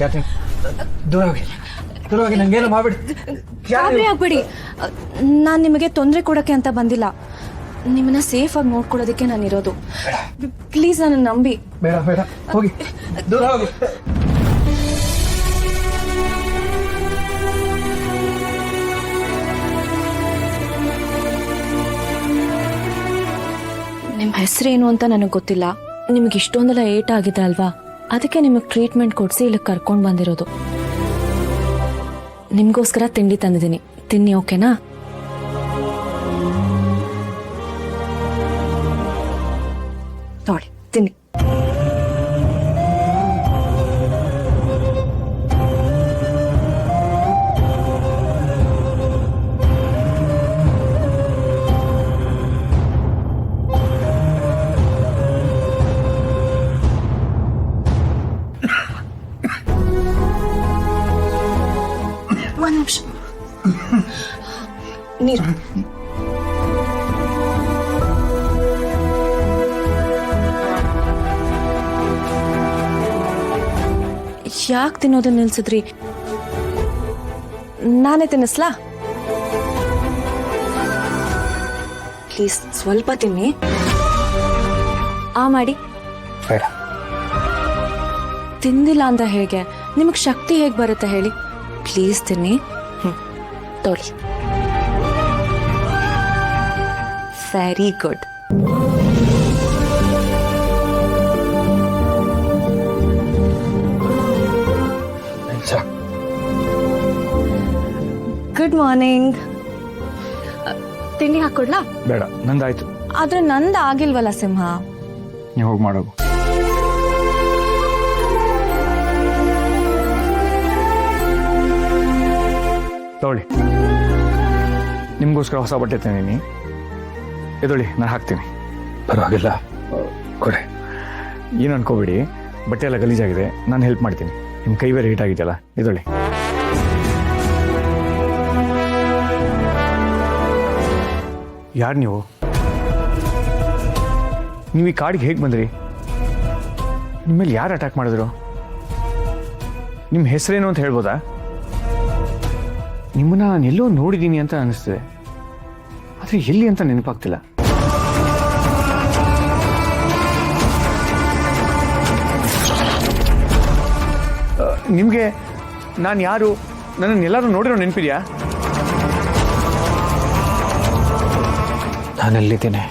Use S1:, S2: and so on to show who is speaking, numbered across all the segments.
S1: ಯಾಕೆ ದೂರ ಹೋಗಿ ದೂರ ಹೋಗಿ, ನಂಗೇನು ಮಾಡ್ಬಿಡಿ.
S2: ಗಾಬರಿ ಆಗ್ಬೇಡಿ, ನಾನು ನಿಮಗೆ ತೊಂದರೆ ಕೊಡೋಕ್ಕೆ ಅಂತ ಬಂದಿಲ್ಲ. ನಿಮ್ಮನ್ನ ಸೇಫ್ ಆಗಿ ನೋಡ್ಕೊಳ್ಳೋದಕ್ಕೆ ನಾನು ಇರೋದು. ಪ್ಲೀಸ್ ನನ್ನ ನಂಬಿ.
S1: ಬೇಡ ಬೇಡ, ಹೋಗಿ ದೂರ ಹೋಗಿ.
S2: ನಿಮ್ಮ ಹೆಸರೇನು ಅಂತ ನನಗೆ ಗೊತ್ತಿಲ್ಲ. ನಿಮಗೆ ಇಷ್ಟೊಂದೆಲ್ಲ ಏಟ್ ಆಗಿದೆ ಅಲ್ವಾ, ಅದಕ್ಕೆ ನಿಮಗೆ ಟ್ರೀಟ್ಮೆಂಟ್ ಕೊಡಿಸಿ ಇಲ್ಲಿ ಕರ್ಕೊಂಡು ಬಂದಿರೋದು. ನಿಮಗೋಸ್ಕರ ತಿಂಡಿ ತಂದಿದ್ದೀನಿ, ತಿನ್ನಿ, ಓಕೆನಾ? ನೋಡಿ ತಿನ್ನಿ. ಒಂದು ನಿಮಿಷ ನೀರು. ಯಾಕೆ ತಿನ್ನೋದನ್ನ ನಿಲ್ಸಿದ್ರಿ? ನಾನೇ ತಿನ್ನಿಸ್ಲಾ? ಪ್ಲೀಸ್ ಸ್ವಲ್ಪ ತಿನ್ನಿ. ಮಾಡಿ.
S1: ಬೇಡ.
S2: ತಿಂದಿಲ್ಲ ಅಂತ ಹೇಗೆ ನಿಮಗೆ ಶಕ್ತಿ ಹೇಗೆ ಬರುತ್ತೆ ಹೇಳಿ? ಪ್ಲೀಸ್ ತಿನ್ನಿ. ತೊಳಿ. Very good. Good morning. ತಿಂಡಿ ಹಾಕೊಡ್ಲಾ?
S1: ಬೇಡ, ನಂದಾಯ್ತು.
S2: ಆದ್ರೆ ನಂದು ಆಗಿಲ್ವಲ್ಲ ಸಿಂಹ.
S1: ನೀವು ಹೋಗಿ ಮಾಡೋದು. ತಗೊಳ್ಳಿ, ನಿಮಗೋಸ್ಕರ ಹೊಸ ಬಟ್ಟೆ ತಂದೀನಿ. ಎದೊಳ್ಳಿ, ನಾನು ಹಾಕ್ತೀನಿ. ಪರವಾಗಿಲ್ಲ, ಕೊಡೆ. ಏನು ಅನ್ಕೋಬೇಡಿ, ಬಟ್ಟೆ ಎಲ್ಲ ಗಲೀಜಾಗಿದೆ, ನಾನು ಹೆಲ್ಪ್ ಮಾಡ್ತೀನಿ. ನಿಮ್ಮ ಕೈ ಬೇರೆ ಹೀಟ್ ಆಗಿದೆಯಲ್ಲ, ಇದೊಳ್ಳಿ. ಯಾರು ನೀವು ಈ ಕಾಡಿಗೆ ಹೇಗೆ ಬಂದ್ರಿ? ನಿಮ್ಮಲ್ಲಿ ಯಾರು ಅಟ್ಯಾಕ್ ಮಾಡಿದ್ರು? ನಿಮ್ಮ ಹೆಸರೇನು ಅಂತ ಹೇಳ್ಬೋದಾ? ನಿಮ್ಮನ್ನ ನಾನು ಎಲ್ಲೋ ನೋಡಿದ್ದೀನಿ ಅಂತ ಅನಿಸ್ತದೆ, ಆದರೆ ಎಲ್ಲಿ ಅಂತ ನೆನಪಾಗ್ತಿಲ್ಲ. ನಿಮಗೆ ನಾನು ಯಾರು, ನನ್ನನ್ನೆಲ್ಲರೂ ನೋಡಿರೋ ನೆನಪಿದೆಯಾ? ನಾನೆಲ್ಲಿದ್ದೇನೆ?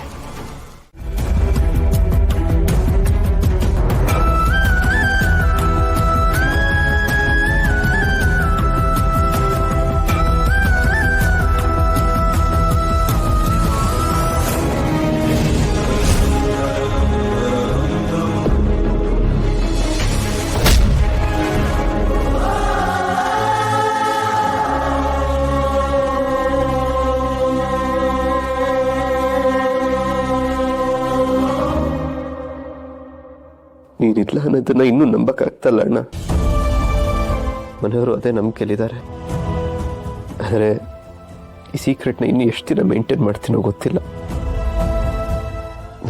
S3: ನೀನಿಲ್ಲ ಅನ್ನೋದನ್ನ ಇನ್ನೂ ನಂಬಕ್ಕಾಗ್ತಲ್ಲ ಅಣ್ಣ. ಮನೆಯವರು ಅದೇ ನಂಬಿಕೆಯಲ್ಲಿದ್ದಾರೆ. ಆದರೆ ಈ ಸೀಕ್ರೆಟ್ನ ಇನ್ನು ಎಷ್ಟು ದಿನ ಮೇಂಟೈನ್ ಮಾಡ್ತೀನೋ ಗೊತ್ತಿಲ್ಲ.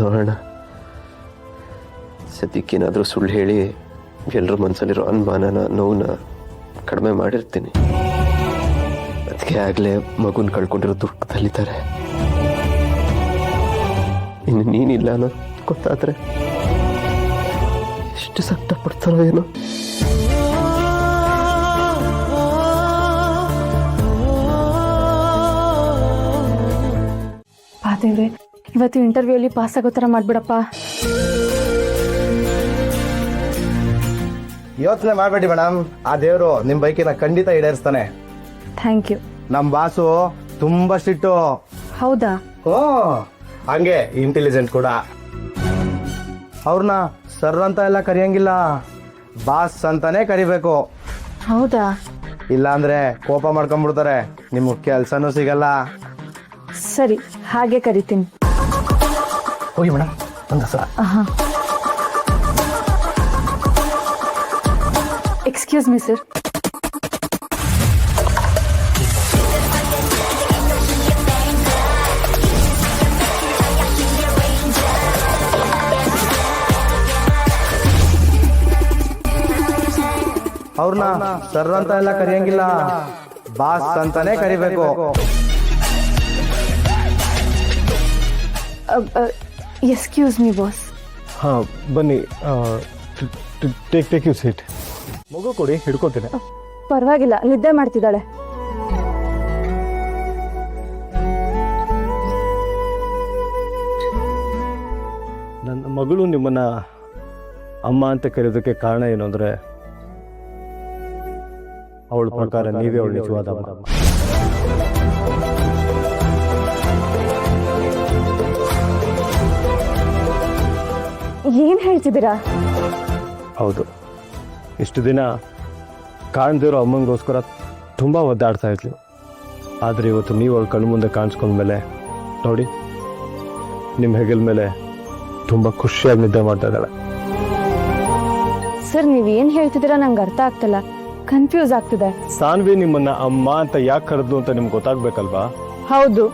S3: ನೋಡೋಣ, ಸದ್ಯಕ್ಕೇನಾದರೂ ಸುಳ್ಳು ಹೇಳಿ ಎಲ್ಲರ ಮನಸ್ಸಲ್ಲಿರೋ ಅನುಮಾನನ, ನೋವನ್ನ ಕಡಿಮೆ ಮಾಡಿರ್ತೀನಿ. ಅದಕ್ಕೆ ಆಗಲೇ ಮಗುನ ಕಳ್ಕೊಂಡಿರೋ ದುಃಖದಲ್ಲಿದ್ದಾರೆ. ಇನ್ನು ನೀನಿಲ್ಲ ಅನ್ನೋದು ಗೊತ್ತಾದರೆ ಎಷ್ಟು ಸಂಕಟ ಪಡ್ತಾರೋ ಏನೋ.
S2: ದೇವ್ರೆ, ಇವತ್ತು ಇಂಟರ್ವ್ಯೂಲಿ ಪಾಸ್ ಆಗೋ ಥರ ಮಾಡ್ಬಿಡಪ್ಪ.
S4: ಯೋಚನೆ ಮಾಡಬೇಡಿ ಮೇಡಮ್, ಆ ದೇವರು ನಿಮ್ಮ ಬೈಕಿನ ಖಂಡಿತ ಈಡೇರಿಸ್ತಾನೆ.
S2: Thank you.
S4: ನಮ್ಮ ಬಾಸು ತುಂಬಾ ಸ್ಟ್ರಿಕ್ಟು.
S2: ಹೌದಾ?
S4: ಹಂಗೆ ಇಂಟೆಲಿಜೆಂಟ್ ಕೂಡ. ಅವ್ರನ್ನ ಸರ್ ಅಂತ ಎಲ್ಲ ಕರಿಯಂಗಿಲ್ಲ, ಬಾಸ್ ಅಂತಾನೆ ಕರಿಬೇಕು.
S2: ಹೌದಾ?
S4: ಇಲ್ಲ ಅಂದ್ರೆ ಕೋಪ ಮಾಡ್ಕೊಂಡ್ಬಿಡ್ತಾರೆ, ನಿಮ್ಗೆ ಕೆಲ್ಸನೂ ಸಿಗಲ್ಲ.
S2: ಸರಿ, ಹಾಗೆ ಕರಿತೀನಿ.
S1: ಹೋಗಿ ಮೇಡಮ್, ಒಂದು ಸಲ.
S2: Excuse me sir.
S4: ಅವ್ರನ್ನ ಸರ್ ಅಂತ ಎಲ್ಲ ಕರಿಯಂಗಿಲ್ಲ, ಬಾಸ್ ಅಂತಾನೆ ಕರಿಬೇಕು.
S2: Excuse me boss.
S5: ಹಾಂ ಬನ್ನಿ, ಟೇಕ್ ಯು ಸೀಟ್. ಮಗು ಕೊಡಿ, ಹಿಡ್ಕೊತೀನಿ.
S2: ಪರವಾಗಿಲ್ಲ, ನಿದ್ದೆ ಮಾಡ್ತಿದ್ದಾಳೆ.
S5: ನನ್ನ ಮಗಳು ನಿಮ್ಮನ್ನ ಅಮ್ಮ ಅಂತ ಕರೆಯೋದಕ್ಕೆ ಕಾರಣ ಏನು ಅಂದರೆ, ಅವಳ ಪ್ರಕಾರ ನೀವೇ ಅವಳು ನಿಜವಾದ ಅಮ್ಮ.
S2: ಏನ್ ಹೇಳ್ತಿದ್ದೀರಾ?
S5: ಹೌದು, ಇಷ್ಟು ದಿನ ಕಾಣ್ದಿರೋ ಅಮ್ಮಂಗೋಸ್ಕರ ತುಂಬ ಒದ್ದಾಡ್ತಾ ಇದ್ಲು. ಆದರೆ ಇವತ್ತು ನೀವು ಅವಳ ಕಣ್ಣು ಮುಂದೆ ಕಾಣಿಸ್ಕೊಂಡ್ಮೇಲೆ ನೋಡಿ, ನಿಮ್ಮ ಹೆಗಲ ಮೇಲೆ ತುಂಬ ಖುಷಿಯಾಗಿ ನಿದ್ದೆ ಮಾಡ್ತಾ ಇದ್ದಾಳೆ.
S2: ಸರ್, ನೀವೇನ್ ಹೇಳ್ತಿದ್ದೀರಾ ನಂಗೆ ಅರ್ಥ ಆಗ್ತಿಲ್ಲ, ಕನ್ಫ್ಯೂಸ್ ಆಗ್ತಿದೆ.
S5: ಸಾನ್ವಿ ನಿಮ್ಮನ್ನ ಅಮ್ಮ ಅಂತ ಯಾಕೆ ಕರೆದು ಅಂತ ನಿಮ್ಗೆ ಗೊತ್ತಾಗ್ಬೇಕಲ್ವಾ?
S2: ಹೌದು.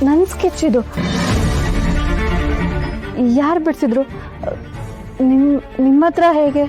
S2: ನನ್ನ ಸ್ಕೆಚ್ ಇದು. ಯಾರು ಬಿಡಿಸಿದ್ರು? ನಿಮ್ಮ ಹತ್ರ ಹೇಗೆ?